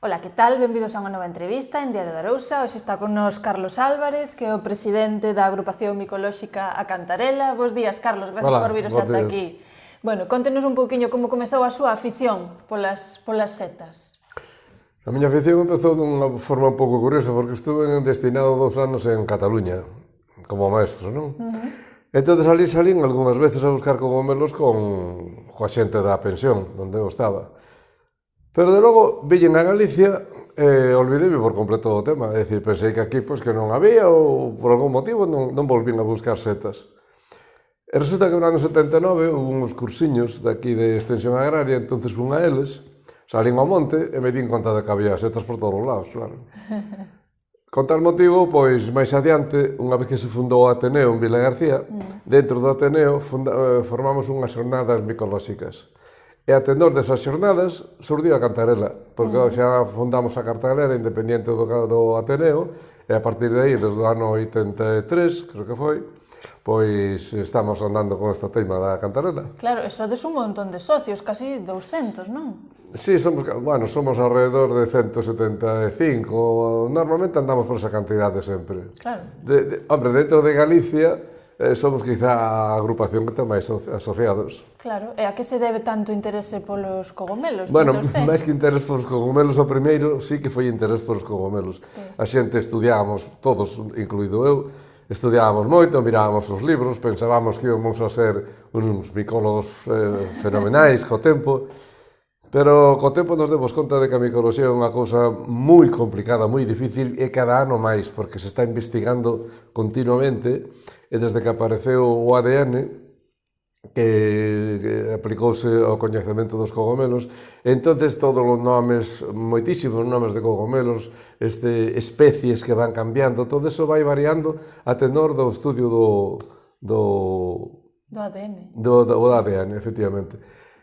Ola, que tal? Benvidos a unha nova entrevista en Diario de Arousa. Hoxe está con nos Carlos Álvarez, que é o presidente da agrupación micolóxica A Cantarela. Bos días, Carlos, gracias por viros ata aquí. Bueno, contenos un pouquiño como comezou a súa afición polas setas. A miña afición empezou dunha forma un pouco curiosa, porque estuve destinado 2 anos en Cataluña, como maestro, non? Entón, salín algunhas veces a buscar cogomelos coa xente da pensión, onde eu estaba. Pero, de logo, villen a Galicia e olvidei por completo o tema. É dicir, pensei que aquí que non había ou por algún motivo non volvín a buscar setas. E resulta que no ano 79 hubo uns cursiños daqui de extensión agraria, entonces fun a eles, salín ao monte e me din conta de que había setas por todos os lados, claro. Con tal motivo, pois, máis adiante, unha vez que se fundou o Ateneo en Vila García, dentro do Ateneo formamos unhas xornadas micolóxicas. E a tenor desas xornadas surdiu a Cantarela, porque xa fundamos a Cantarela independiente do Ateneo, e a partir de aí, desde o ano 83, creo que foi, pois estamos andando con esta teima da Cantarela. Claro, e sodes un montón de socios, casi 200, non? Sí, somos alrededor de 175, normalmente andamos por esa cantidade sempre. Claro. Hombre, dentro de Galicia, somos quizá a agrupación que ten máis asociados. Claro, e a que se debe tanto interese polos cogomelos? Bueno, máis que interés polos cogomelos, o primeiro sí que foi interés polos cogomelos. A xente estudiábamos, todos, incluído eu, estudiábamos moito, mirábamos os libros, pensábamos que íbamos a ser uns micólogos fenomenais co tempo, pero co tempo nos demos conta de que a micoloxía é unha cousa moi complicada, moi difícil, e cada ano máis, porque se está investigando continuamente, e desde que apareceu o ADN, que aplicouse ao coñecemento dos cogomelos, entonces todos os nomes, moitísimos nomes de cogomelos, especies que van cambiando, todo eso vai variando a tenor do estudio do ADN. Do ADN, efectivamente.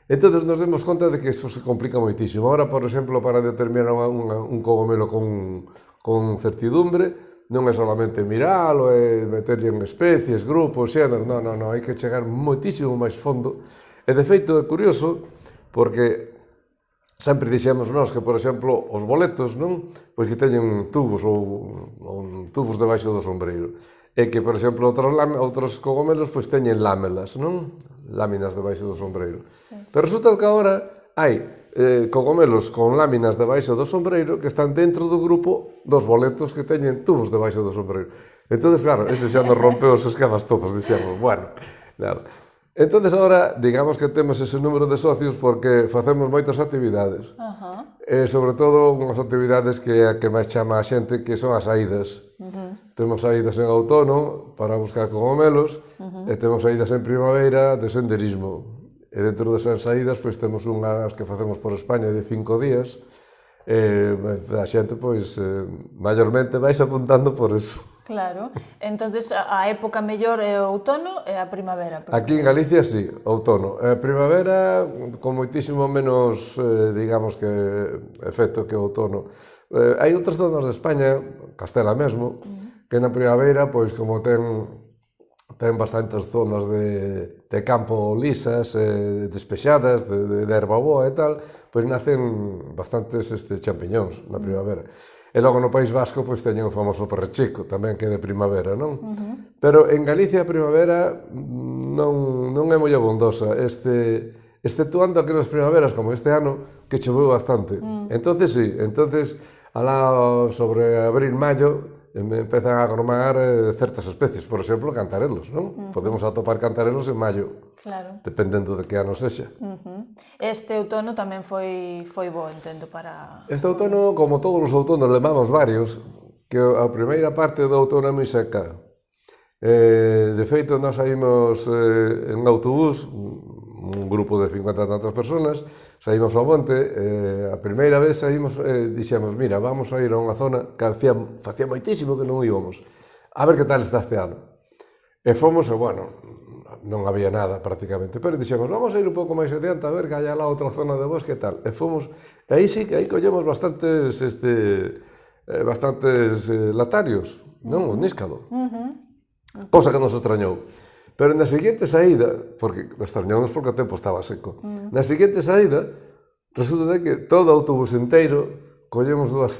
Entonces nos demos conta de que eso se complica moitísimo. Ahora, por exemplo, para determinar un cogomelo con certidumbre, non é solamente miralo e meterlle en especies, grupos, xéneros, non, hai que chegar moitísimo máis fondo. E, de feito, é curioso, porque sempre dixemos nós que, por exemplo, os boletos, non? Pois que teñen tubos ou tubos debaixo do sombreiro. E que, por exemplo, outros cogomelos pois teñen lámelas, non? Láminas debaixo do sombreiro. Pero resulta que agora hai cogomelos con láminas debaixo do sombreiro que están dentro do grupo dos boletos que teñen tubos debaixo do sombreiro. Entón, claro, ese xa nos rompeu os esquemas todos, dixemos, bueno, nada. Entón, agora, digamos que temos ese número de socios porque facemos moitas actividades. E, sobre todo, unhas actividades que máis chama a xente, que son as saídas. Temos saídas en outono para buscar cogomelos e temos saídas en primavera de senderismo. E dentro desas saídas, pois, temos unhas que facemos por España de 5 días e a xente, pois, maiormente vais apuntando por eso. Claro, entonces a época mellor é o outono e a primavera. Aquí en Galicia, sí, outono. A primavera, con moitísimo menos, digamos que, efecto que o outono. Hai outras zonas de España, Castela mesmo, que na primavera, pois, como ten bastantes zonas de campo lisas, despexadas, de erva boa e tal, pois nacen bastantes champiñóns na primavera. E logo no País Vasco pois teñen o famoso perrechico, tamén que é de primavera, non? Pero en Galicia a primavera non é moi abondosa, exceptuando aquelas primaveras como este ano, que choveu bastante. Entonces, sí, alá sobre abril-maio, empezan a agromar certas especies, por exemplo, cantarelos, non? Podemos atopar cantarelos en maio, dependendo de que ano sexa. Este outono tamén foi bo, entendo, para... Este outono, como todos os outonos, levamos varios, que a primeira parte do outono é moi seca. De feito, nós saímos en autobús, un grupo de 50 e tantas personas, saímos ao monte, a primeira vez saímos, dixemos, mira, vamos a ir a unha zona que facía moitísimo que non íbamos, a ver que tal está este ano. E fomos, e bueno, non había nada prácticamente, pero dixemos, vamos a ir un pouco máis adiante a ver que hai lá outra zona de bosque e tal. E fomos, e aí sí que aí collemos bastantes latarios, non? O níscalo. Cosa que nos extrañou. Pero na seguinte saída, porque extrañamos porque o tempo estaba seco, na seguinte saída, resulta que todo o autobús inteiro collemos dúas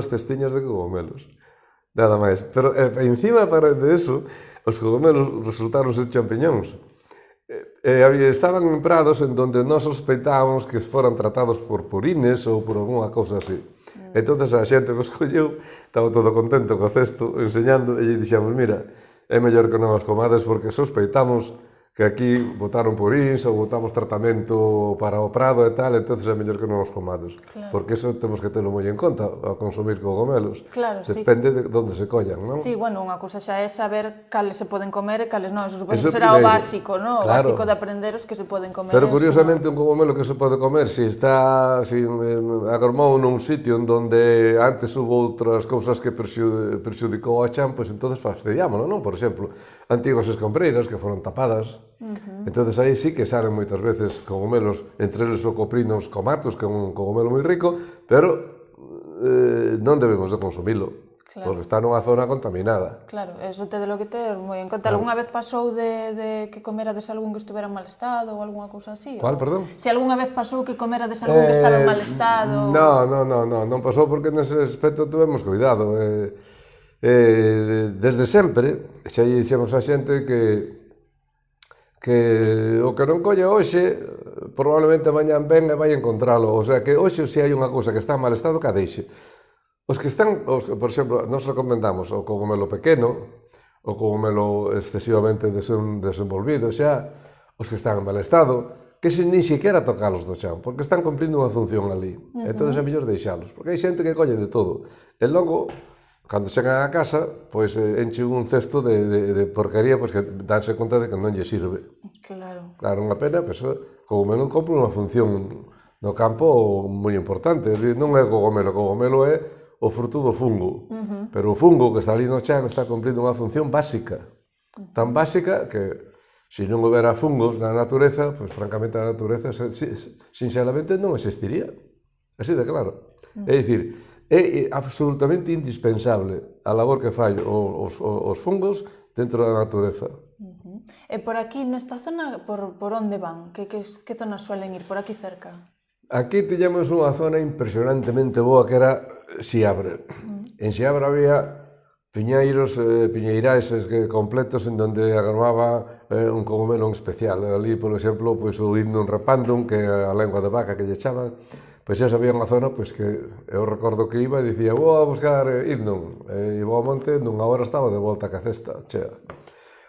cestiñas de cogomelos. Nada máis. Pero encima de eso, os cogomelos resultaron ser champiñóns. Estaban en prados en donde nós sospeitábamos que foran tratados por purines ou por alguna cousa así. Entón a xente que os colleu estaba todo contento co cesto enseñando e lle dixemos, mira, é mellor que non os comades porque sospeitamos que aquí botaron purins ou botamos tratamento para o prado e tal, entón é mellor que non os comades. Claro. Porque eso temos que telo moi en conta ao consumir cogomelos. Claro, depende de onde se collan, non? Sí, bueno, unha cousa xa é saber cales se poden comer e cales non. Eso supoño que será o básico, non? O básico de aprender os que se poden comer. Pero curiosamente un cogomelo que se pode comer se agromou nun sitio onde antes hubo outras cousas que perxudicou a chan, pois entonces fastidiámolo, non? Por exemplo, antigas escombreiras que foron tapadas. Entonces aí sí que salen moitas veces cogomelos, entre eles o coprinos comatos, que é un cogomelo moi rico, pero non debemos de consumilo, porque está nunha zona contaminada. Claro, eso tedelo que ter moi en conta. Algúna vez pasou de que comerades algún que estuvera en mal estado ou algunha cousa así? Cual, perdón? Se algunha vez pasou que comerades algún que estaba en mal estado? Non pasou porque nese aspecto tuvemos cuidado. Desde sempre, xa lle dixemos a xente que o que non colle hoxe probablemente mañán ven e vai encontralo, o sea que hoxe se hai unha cousa que está en mal estado que a deixe. Os que están, por exemplo, nos recomendamos o cogomelo pequeno, o cogomelo excesivamente desenvolvido, xa os que están en mal estado, que nin siquiera tocalos do chan, porque están cumplindo unha función ali. Entón é mellor deixalos, porque hai xente que colle de todo. E logo, cando chegan a casa, pois enche un cesto de porquería, pois que danse conta de que non lle sirve. Claro. Claro, unha pena, pois cogomelo cumpre unha función no campo moi importante. É dicir, non é cogomelo é o fruto do fungo. Pero o fungo que está ali no chan está cumplindo unha función básica. Tan básica que, se non houbera fungos na natureza, pois francamente a natureza sinceramente non existiría. Así de claro. É dicir, é absolutamente indispensable a labor que fai os fungos dentro da natureza. E por aquí, nesta zona, por onde van? Que zonas suelen ir? Por aquí cerca? Aquí tiñamos unha zona impresionantemente boa que era Xiabre. En Xiabre había piñeirais completos en donde agromaba un cogomelo en especial. Ali, por exemplo, o Hymnum repandum, que é a lengua de vaca que lle chaman, pois xa sabía unha zona que eu recordo que iba e dicía vou a buscar Hymnum, e iba ao monte, nunha hora estaba de volta ca cesta, chea.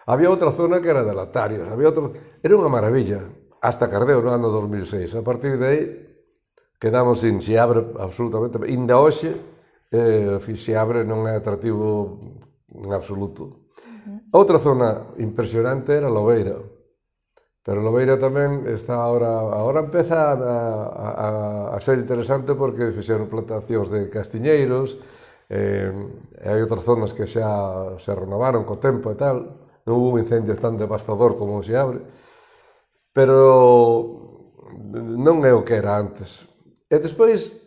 Había outra zona que era de latarios, era unha maravilla, hasta que ardeu no ano 2006. A partir de aí quedamos sin Xiabre absolutamente, inda hoxe Xiabre non é atractivo en absoluto. Outra zona impresionante era Lobeira. Pero Lobeira tamén está agora empeza a ser interesante porque fixeron plantacións de castiñeiros, e hai outras zonas que xa se renovaron co tempo e tal, non hubo un incendio tan devastador como o Xiabre, pero non é o que era antes. E despois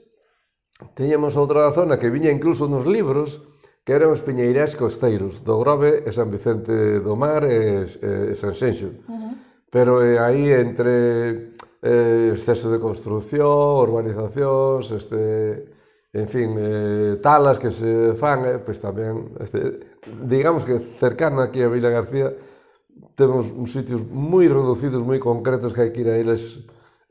tiñamos outra zona que viña incluso nos libros, que eran os piñeirais costeiros, do Grove e San Vicente do Mar e Sanxenxo. Pero aí entre exceso de construcción, urbanizacións, en fin, talas que se fan, pois tamén, digamos que cercano aquí a Vila García, temos uns sitios moi reducidos, moi concretos que hai que ir a eles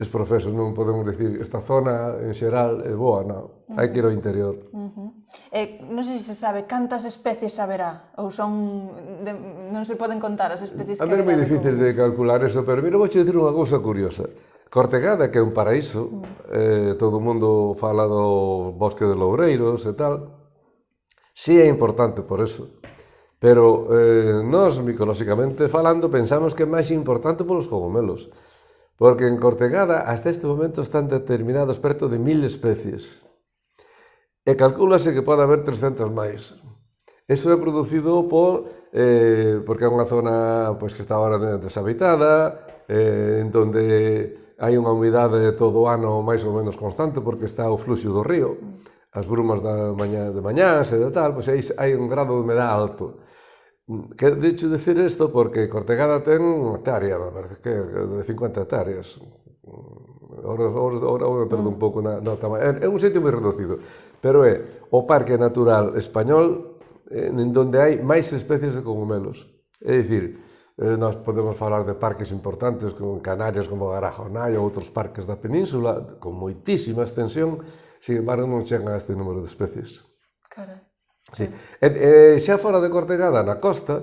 profesos, non podemos dicir esta zona en xeral é boa, non, hai que ir ao interior. Non sei se sabe cantas especies haberá, ou non se poden contar as especies que haberá. A ver, é moi difícil de calcular eso, pero mira, vou dicir unha cousa curiosa. Cortegada, que é un paraíso, todo o mundo fala do bosque de loureiros e tal, si é importante por eso, pero nós, micolóxicamente falando, pensamos que é máis importante polos cogomelos. Porque en Cortegada, hasta este momento, están determinados preto de 1000 especies. E calcúlase que pode haber 300 máis. Eso é producido porque é unha zona que está agora deshabitada, en donde hai unha humidade todo o ano máis ou menos constante, porque está o fluxo do río, as brumas de mañás e de tal, pois hai un grado de humedade alto. Que dicho decir isto porque Cortegada ten unha hectárea, me parece que de 50 hectáreas. Ahora me perdo un pouco na tamaño. É un sitio moi reducido, pero é o Parque Natural Español en donde hai máis especies de cogumelos. É dicir, nós podemos falar de parques importantes como en Canarias, como Garajonay ou outros parques da península, con moitísima extensión, sin embargo non chegan a este número de especies. Carai. Sí. Xa fora de Cortegada, na costa,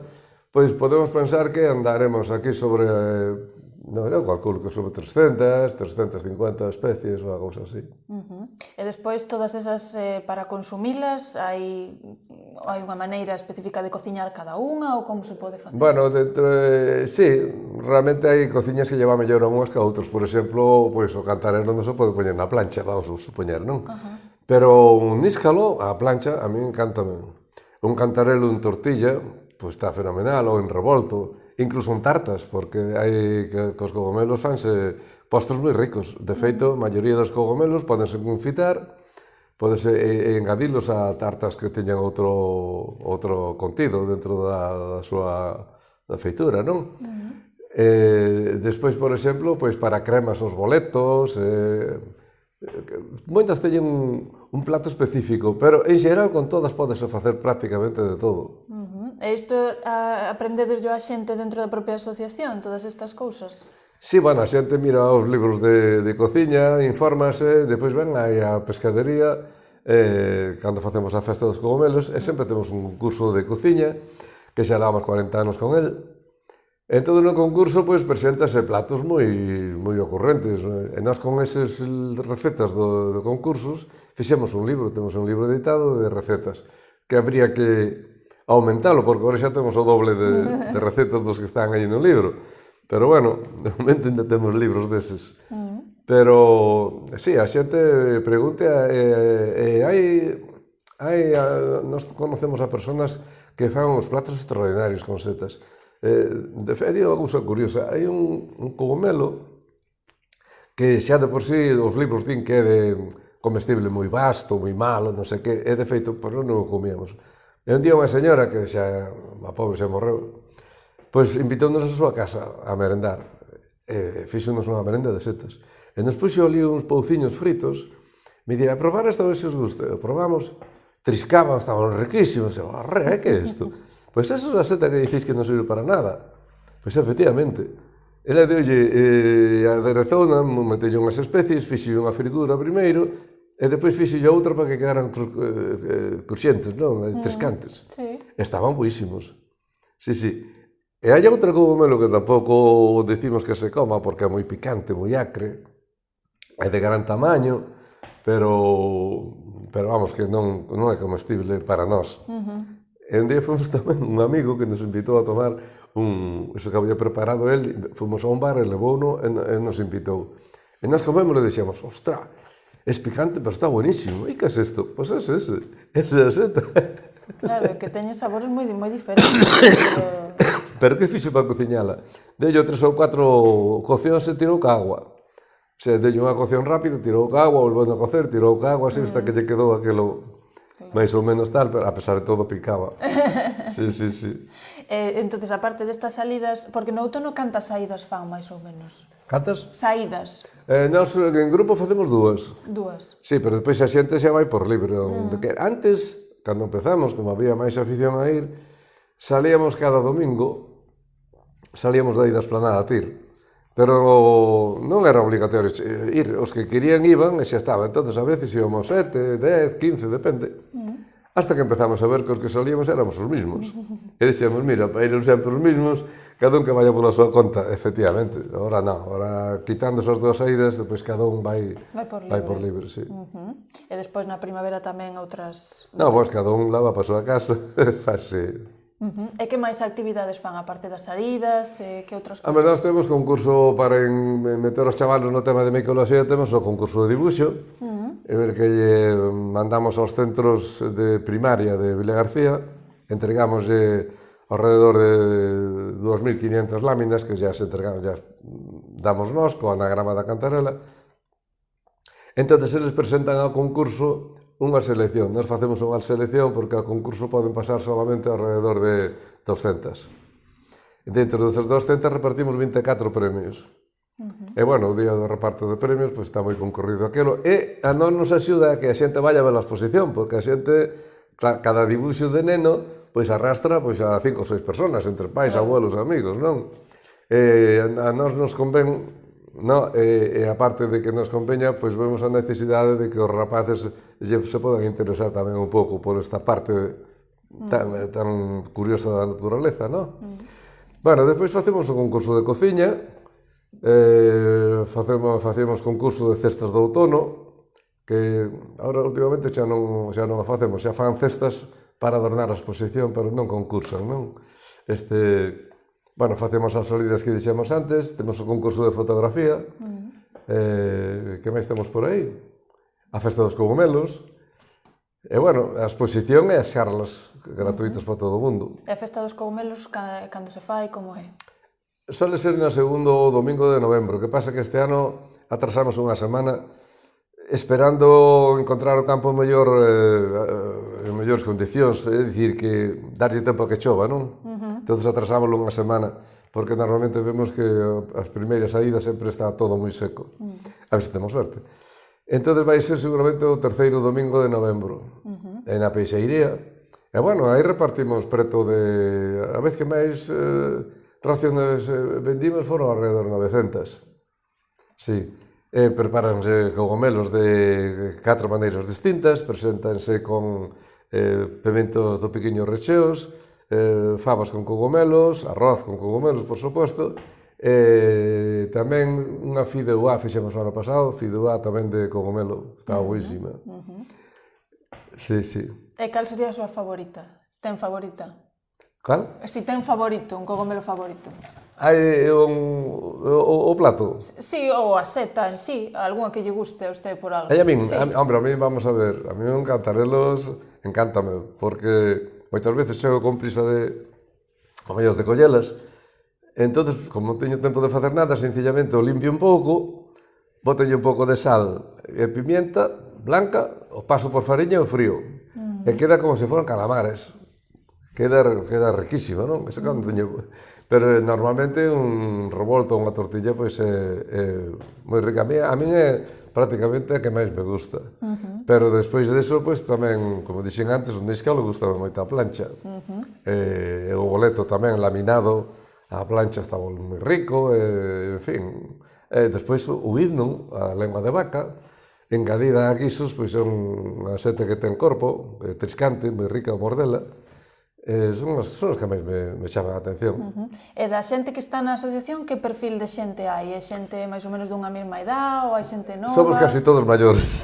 pois podemos pensar que andaremos aquí sobre, eu calculo que sobre 300, 350 especies ou algo así. E despois todas esas, para consumilas, hai unha maneira específica de cociñar cada unha ou como se pode facer? Bueno, sí, realmente hai cociñas que llevan mellor a unhas que a outros. Por exemplo, pois o cantarelo non se pode poñer na plancha, vamos a supoñer, non? Pero un níscalo, a plancha, a mí encántame. Un cantarelo en tortilla, pois está fenomenal, ou en revolto, incluso en tartas, porque hai que os cogomelos fanse postos moi ricos. De feito, a maioría dos cogomelos podense confitar, podense engadilos a tartas que teñan outro contido dentro da súa feitura, non? Despois, por exemplo, pois para cremas os boletos, moitas teñen un plato específico, pero en xeral con todas podese facer prácticamente de todo. E isto aprendedes a xente dentro da propia asociación, todas estas cousas? Sí, bueno, a xente mira os libros de cociña, infórmase, depois ven aí a pescadería, cando facemos a festa dos cogomelos, e sempre temos un curso de cociña, que xa levamos 40 anos con el. Entón, no concurso, pois, preséntase platos moi ocurrentes. E nós, con esas recetas do concursos, fixemos un libro, temos un libro editado de recetas, que habría que aumentalo, porque agora xa temos o doble de recetas dos que están aí no libro. Pero, bueno, de momento ainda temos libros deses. Pero, sí, a xente pregunta, nós conocemos a personas que fan uns platos extraordinarios con setas. De feito, é unha cousa curiosa. Hai un cogomelo que xa de por sí os libros din que é de comestible moi vasto, moi malo, non sei que, e de feito, pois non o comíamos. E un día unha señora que xa, a pobre xa morreu, pois invitou-nos a súa casa a merendar. Fíxonos unha merenda de setas. E nos puxo ali uns pouciños fritos, me dira, probar esta vez se os gusta. E probamos, triscaban, estaban riquísimos. E que é isto? Pois esa é a seta que dicís que non sirve para nada. Pois efectivamente. Ela deulle, aderezona, metelle unhas especies, fixe unha fritura primeiro, e depois fixe outra para que quedaran cruxentes, non? Triscantes. Sí. Estaban buísimos. Sí, sí. E hai outro cogomelo que tampouco decimos que se coma, porque é moi picante, moi acre, é de gran tamaño, pero vamos, que non é comestible para nós. E un día fomos tamén un amigo que nos invitou a tomar eso que había preparado el, fomos a un bar e levouno e nos invitou. E nós comemos e dixemos, ostra, es picante, pero está buenísimo. E que é isto? Pois é ese é a seta. Claro, que teñen sabores moi diferentes. Pero que fixo para cociñala? Dello 3 ou 4 coccións e tirou ca agua. Se dello unha cocción rápida, tirou ca agua, volvendo a cocer, tirou ca agua, así hasta que lle quedou aquilo máis ou menos tal, pero a pesar de todo picaba. Sí, sí, sí. Entonces, aparte destas salidas, porque no outono cantas saídas fan, máis ou menos? Cantas? Saídas. Nós en grupo facemos dúas. Dúas. Sí, pero despois a xente xa vai por libre. Antes, cando empezamos, como había máis afición a ir, salíamos cada domingo, salíamos de aí da Esplanada a Tir. Pero non era obligatorio ir, os que querían iban e xa estaba. Entonces, a veces íbamos 7, 10, 15, depende. Hasta que empezamos a ver que os que salíamos éramos os mismos. E dixemos, mira, para ir sempre os mismos, cada un que vaya pola súa conta, efectivamente. Ahora non, ahora quitando esas dúas saídas, depois cada un vai por libre, sí. E despois na primavera tamén outras... Non, pois cada un lava para a súa casa, fase... E que máis actividades fan, aparte das saídas, que outras cousas? Nós temos concurso para meter os chavalos no tema de micoloxía, temos o concurso de dibuixo, en el que mandamos aos centros de primaria de Vilagarcía, entregamos alrededor de 2.500 láminas que xa se entregaron, xa damos nós, co anagrama da cantarela. Entón, eles presentan ao concurso unha selección. Nós facemos unha selección porque ao concurso poden pasar solamente alrededor de 200. Dentro desas 200 repartimos 24 premios. E, bueno, o día do reparto de premios, pois está moi concorrido aquilo. E a non nos axuda a que a xente vaya a ver a exposición, porque a xente, cada dibuixo de neno, pois arrastra pois a 5 ou 6 personas, entre pais, abuelos e amigos, non? A nós nos convén, no? E a parte de que nos conveña, pois vemos a necesidade de que os rapaces se podan interesar tamén un pouco por esta parte tan curiosa da naturaleza, non? Bueno, despois facemos un concurso de cociña, facemos concurso de cestas de outono, que agora últimamente xa non o facemos, xa fan cestas para adornar a exposición, pero non concursan, non? Bueno, facemos as salidas que dixemos antes, temos o concurso de fotografía, que máis temos por aí? A festa dos cogumelos, e, bueno, a exposición e as charlas gratuitas para todo o mundo. E a festa dos cogumelos, cando se fai, como é? Sole ser na segundo domingo de novembro, que pasa que este ano atrasamos unha semana esperando encontrar o campo mellor en mellores condicións, é dicir, que darlle tempo a que chova, non? Entón atrasámoslo unha semana, porque normalmente vemos que as primeiras saídas sempre está todo moi seco. A ver se temos suerte. Entón vai ser seguramente o terceiro domingo de novembro, en a Peixeiría. E, bueno, aí repartimos preto de... A vez que máis raciones vendimos foron alrededor de 900. Sí. Prepáranse cogomelos de 4 maneiras distintas, preséntanse con pementos do piquiño recheos, fabas con cogomelos, arroz con cogomelos, por suposto, tamén unha fideuá fixemos o ano pasado, fideuá tamén de cogomelo, estaba buísima. Sí, sí. E cal sería a súa favorita? Ten favorita? Cal? Si ten favorito, un cogomelo favorito. O plato? Sí, ou a seta en sí, algunha que lle guste a usted por algo. A min, hombre, a mí vamos a ver, a mí un cantarelos encántame, porque moitas veces chego con prisa de mellor de collelas, entonces, como non teño tempo de facer nada, sencillamente o limpio un pouco, botolle un pouco de sal e pimienta blanca, o paso por fariña e o frío, e queda como se foran calamares. Queda riquísimo, non? Eso cando teño... Pero normalmente un revolto ou unha tortilla pois é moi rica. A min é prácticamente a que máis me gusta. Pero despois deso, pois tamén, como dixen antes, o níscalo gustaba moito a plancha. E o boleto tamén laminado, a plancha estaba moi rico, en fin. Despois o himno, a lengua de vaca, engadida a guisos, pois é unha sete que ten corpo, triscante, moi rica a mordela. Son os que máis me chaman a atención. E da xente que está na asociación, que perfil de xente hai? É xente máis ou menos dunha mesma edad ou hai xente nova? Somos casi todos maiores.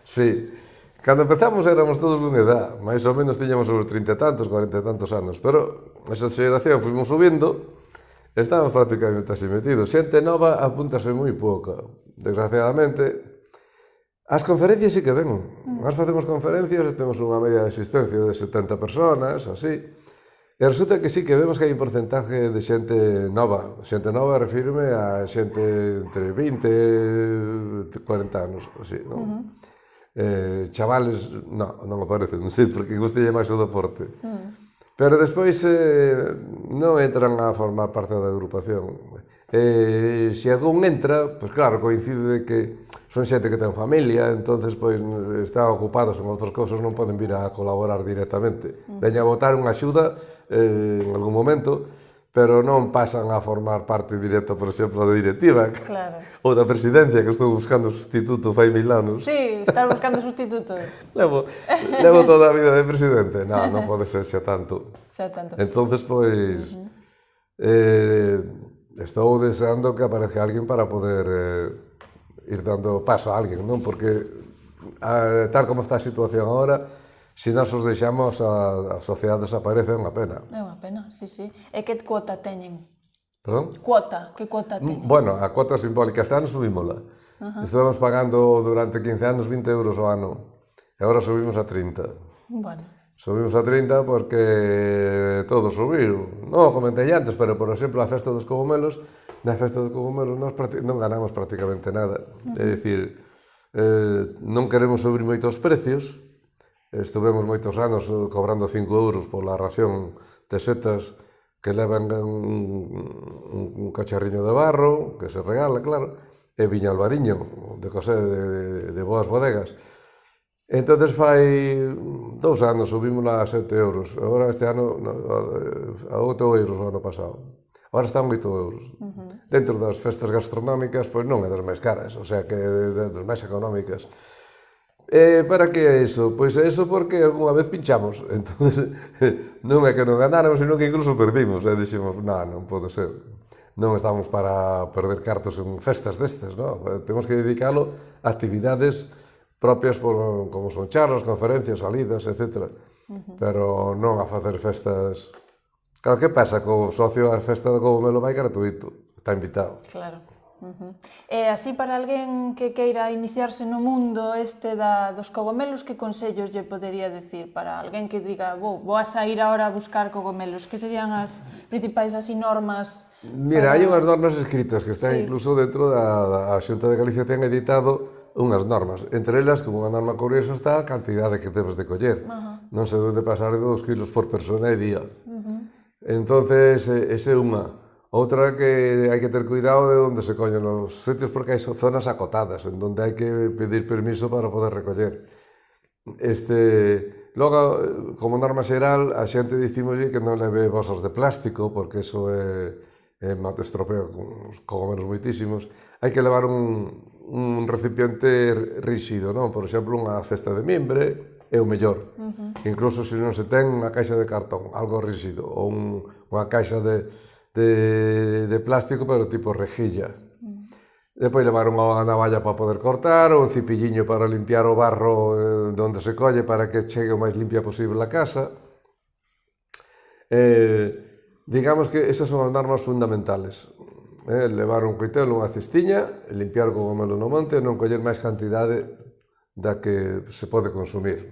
Sí. Cando empezamos éramos todos dunha edad, máis ou menos tiñamos sobre 30 e tantos, 40 e tantos anos, pero esa xeración fuimos subindo e estábamos prácticamente así metidos. Xente nova apúntase moi pouca, desgraciadamente. As conferencias sí que ven. Nós facemos conferencias e temos unha media de existencia de 70 personas, así. E resulta que sí que vemos que hai un porcentaje de xente nova. Xente nova refírome a xente entre 20 e 40 anos, así, non? Chavales, non me parece, non sei, porque gustelle máis o deporte. Pero despois non entran a formar parte da agrupación. Se algún entra, pois claro, coincide de que son xente que ten familia, entonces pois están ocupados en outras cousas, non poden vir a colaborar directamente. Veña a botar unha axuda en algún momento, pero non pasan a formar parte directa, por exemplo, da directiva ou da presidencia, que estou buscando sustituto fai 1000 anos. Sí, estás buscando sustituto. Levo toda a vida de presidente. Non pode ser xa tanto. Entonces, pois, estou deseando que aparezca alguén para poder ir dando paso a alguén, non? Porque tal como está a situación agora, se nós os deixamos, a sociedade desaparece, é unha pena. É unha pena, sí, sí. E que cuota teñen? Perdón? Cuota, que cuota teñen? Bueno, a cuota simbólica, este ano subímola. Estábamos pagando durante 15 anos 20 euros ao ano, e agora subimos a 30. Bueno. Subimos a 30 porque todo subiu. Non o comentei antes, pero, por exemplo, a festa dos cogomelos, na festa dos cogomelos non ganamos prácticamente nada. É dicir, non queremos subir moitos precios. Estuvemos moitos anos cobrando 5 euros pola ración de setas que levan un cacharriño de barro, que se regala, claro, e viña albariño, de cosé de boas bodegas. Entonces fai 2 anos subimos a 7 euros, agora este ano a 8 euros o ano pasado. Agora están 8 euros. Dentro das festas gastronómicas, pois non é das máis caras, o sea que das máis económicas. Para que é iso? Pois é iso porque algunha vez pinchamos. Entón, non é que non ganáramos, sino que incluso perdimos. E dixemos, non pode ser. Non estamos para perder cartos en festas destas, non? Temos que dedicalo a actividades propias como son charlas, conferencias, salidas, etc. Pero non a facer festas... Claro, que pasa? Co socio a festa de cogomelo vai gratuito. Está invitado. Claro. E así para alguén que queira iniciarse no mundo dos cogomelos, que consellos lle podería decir para alguén que diga vou a sair agora a buscar cogomelos? Que serían as principais así normas? Mira, hai unhas normas escritas que están incluso dentro da Xunta de Galicia, ten editado unhas normas. Entre elas, como unha norma curiosa, está a cantidade que debes de coller. Non se debe pasar de 2 kilos por persona e día. Entonces, esa é unha. Outra que hai que ter cuidado de onde se collen os sitios, porque hai zonas acotadas, en donde hai que pedir permiso para poder recoller. Logo, como norma xeral, a xente dicimoslle que non leve bolsas de plástico, porque iso estropea os cogomelos moitísimos. Hai que levar un recipiente ríxido, non? Por exemplo, unha cesta de mimbre é o mellor. Incluso se non se ten unha caixa de cartón, algo ríxido, ou unha caixa de plástico, pero tipo rejilla. Depois levar unha navalla para poder cortar, ou un cipilliño para limpiar o barro onde se colle para que chegue o máis limpia posible a casa. Digamos que esas son as normas fundamentales. Levar un coitelo, unha cestiña, limpiar o cogomelo no monte e non coller máis cantidade da que se pode consumir.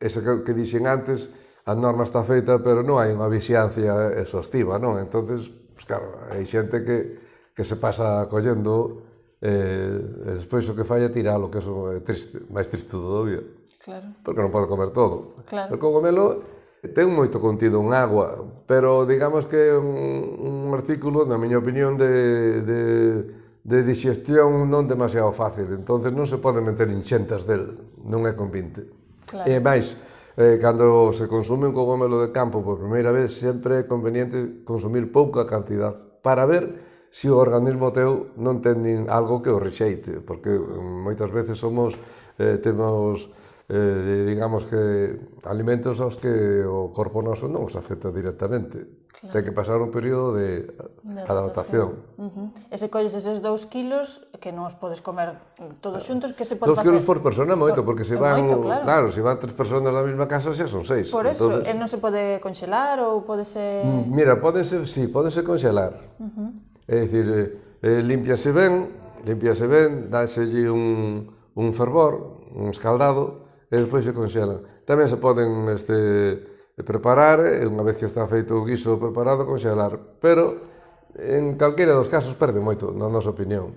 Ese que dixen antes, a norma está feita, pero non hai unha vixiancia exhaustiva, non? Entonces, pues claro, hai xente que se pasa collendo e despois o que fai é tiralo, que eso é triste, máis triste todavía. Claro. Porque non pode comer todo. Claro. O cogomelo ten moito contido en agua, pero digamos que é un artículo, na miña opinión, de digestión non demasiado fácil. Entonces non se pode meter inxentas del, non é convinte. Claro. E máis, cando se consume un cogomelo de campo por primeira vez, sempre é conveniente consumir pouca cantidad para ver se o organismo teu non ten algo que o rexeite, porque moitas veces temos digamos que alimentos aos que o corpo noso non os afecta directamente. Claro. Ten que pasar un período de adaptación. E se colles eses 2 kilos, que non os podes comer todos xuntos, que se pode 2 kilos por persona é moito, porque se van, claro, se van 3 personas da mesma casa xa son 6. Por eso, e non se pode conxelar ou podese... Mira, pódense conxelar. É dicir, límpiase ben, dáselle un fervor, un escaldado, e despois se conxelan. Tamén se poden preparar, e unha vez que está feito o guiso preparado, conxelar. Pero, en calquera dos casos, perde moito, na nosa opinión.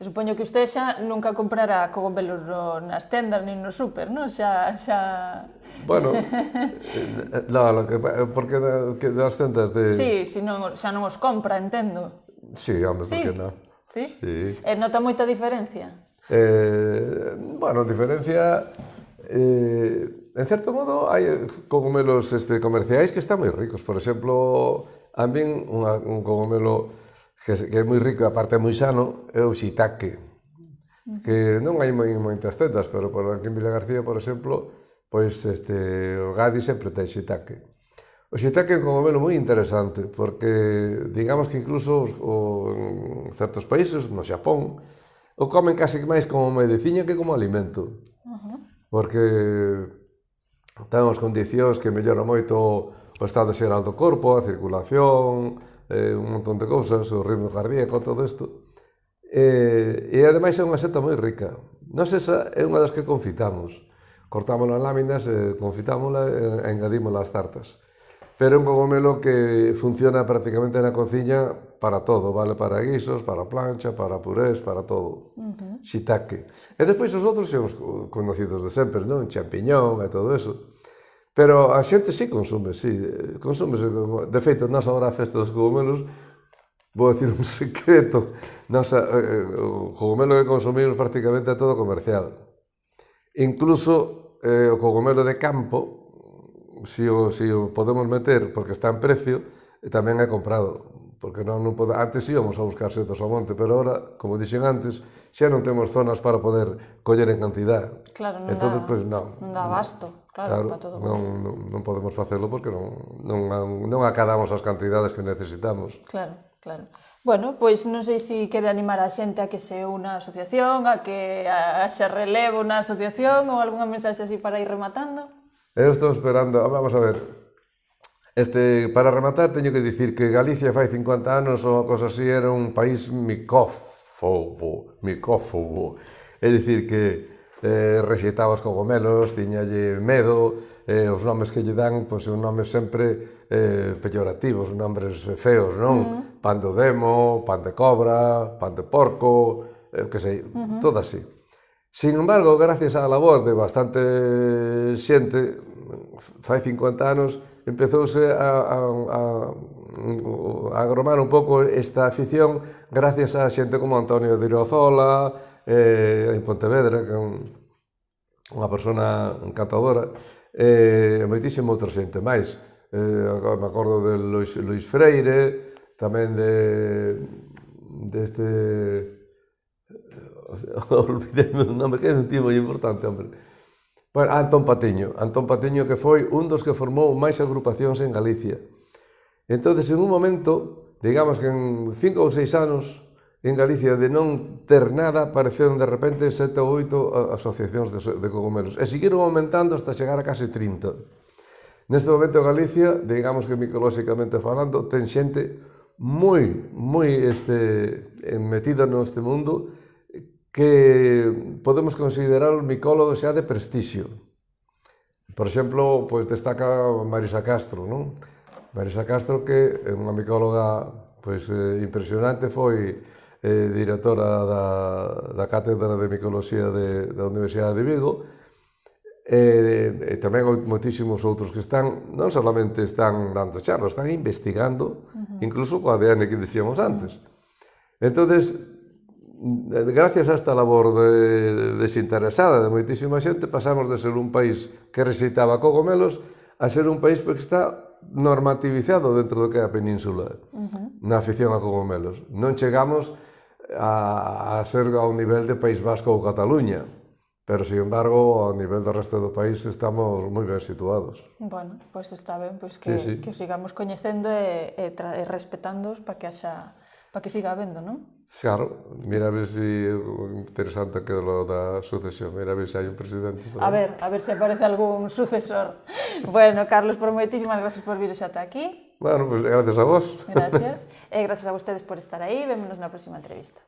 Eu supoño que usted xa nunca comprará cogomelos nas tendas nin no súper, non? Xa... Bueno, porque das tendas de... Sí, xa non os compra, entendo. Sí, home, por que non? Sí? E nota moita diferencia? Bueno, diferencia... en certo modo, hai cogomelos comerciais que están moi ricos. Por exemplo, a min un cogomelo que é moi rico e aparte é moi sano é o shiitake, que non hai moitas tendas, pero aquí en Vilagarcía, por exemplo, pois o Gadi sempre ten shiitake. O shiitake é un cogomelo moi interesante, porque digamos que incluso en certos países, no Xapón, o comen casi máis como medicina que como alimento. Porque ten as condicións que mellora moito o estado xeral do corpo, a circulación, un montón de cousas, o ritmo cardíaco, todo isto. E ademais é unha seta moi rica. Nos esa é unha das que confitamos. Cortámola en láminas, confitámola e engadímola ás tartas. Pero é un cogomelo que funciona prácticamente na cociña para todo, vale para guisos, para plancha, para purés, para todo. Shiitake. E despois os outros son os conocidos de sempre, non? Champiñón e todo eso. Pero a xente sí consume, sí. De feito, nós agora a festa dos cogomelos, vou dicir un secreto, o cogomelo que consumimos prácticamente é todo comercial. Incluso o cogomelo de campo, si o podemos meter porque está en precio, tamén é comprado. Porque antes íbamos a buscar setos ao monte, pero ahora, como dixen antes, xa non temos zonas para poder coller en cantidad. Claro, non dá abasto, claro, para todo. Non podemos facelo porque non acadamos as cantidades que necesitamos. Claro. Bueno, pois non sei se quere animar a xente a que se una á asociación, a que haxa relevo na asociación ou algunha mensaxe así para ir rematando. Eu estou esperando, vamos a ver, para rematar teño que dicir que Galicia fai 50 anos ou cosa así era un país micófobo, é dicir que rexeitaba os cogomelos, tiñalle medo, os nomes que lle dan son nomes sempre peyorativos, nombres feos, non? Pan do demo, pan de cobra, pan de porco, que sei, todo así. Sin embargo, gracias á labor de bastante xente, fai 50 anos, empezouse a agromar un pouco esta afición gracias a xente como Antonio de Iraozola, en Pontevedra, que é unha persona encantadora, e moitísima outra xente máis. Me acordo de Luís Freire, tamén deste... olvidei o nome, que é un tío moi importante, hombre. Bueno, Antón Patiño que foi un dos que formou máis agrupacións en Galicia. Entón, en un momento, digamos que en 5 ou 6 anos, en Galicia, de non ter nada, apareceron de repente 7 ou 8 asociacións de cogomelos. E seguiron aumentando hasta chegar a case 30. Neste momento, Galicia, digamos que micolóxicamente falando, ten xente moi metida neste mundo que podemos considerar os micólogos xa de prestixio. Por exemplo, destaca Marisa Castro, non? Marisa Castro, que é unha micóloga impresionante, foi directora da Cátedra de Micoloxía da Universidade de Vigo, e tamén moitísimos outros que non solamente están dando charlas, están investigando, incluso co ADN que dicíamos antes. Entón, gracias a esta labor desinteresada de moitísima xente, pasamos de ser un país que rexeitaba cogomelos a ser un país que está normativizado dentro do que é a península na afición a cogomelos. Non chegamos a ser ao nivel de País Vasco ou Cataluña, pero, sin embargo, ao nivel do resto do país estamos moi ben situados. Bueno, pois está ben que os sigamos coñecendo e respetándoos para que siga habendo, non? Claro, mira a ver se interesante que lo da sucesión, mira a ver se hai un presidente. A ver se aparece algún sucesor. Bueno, Carlos, moitísimas gracias por vir ata aquí. Bueno, pues gracias a vos. Gracias. E gracias a vostedes por estar aí. Vémonos na próxima entrevista.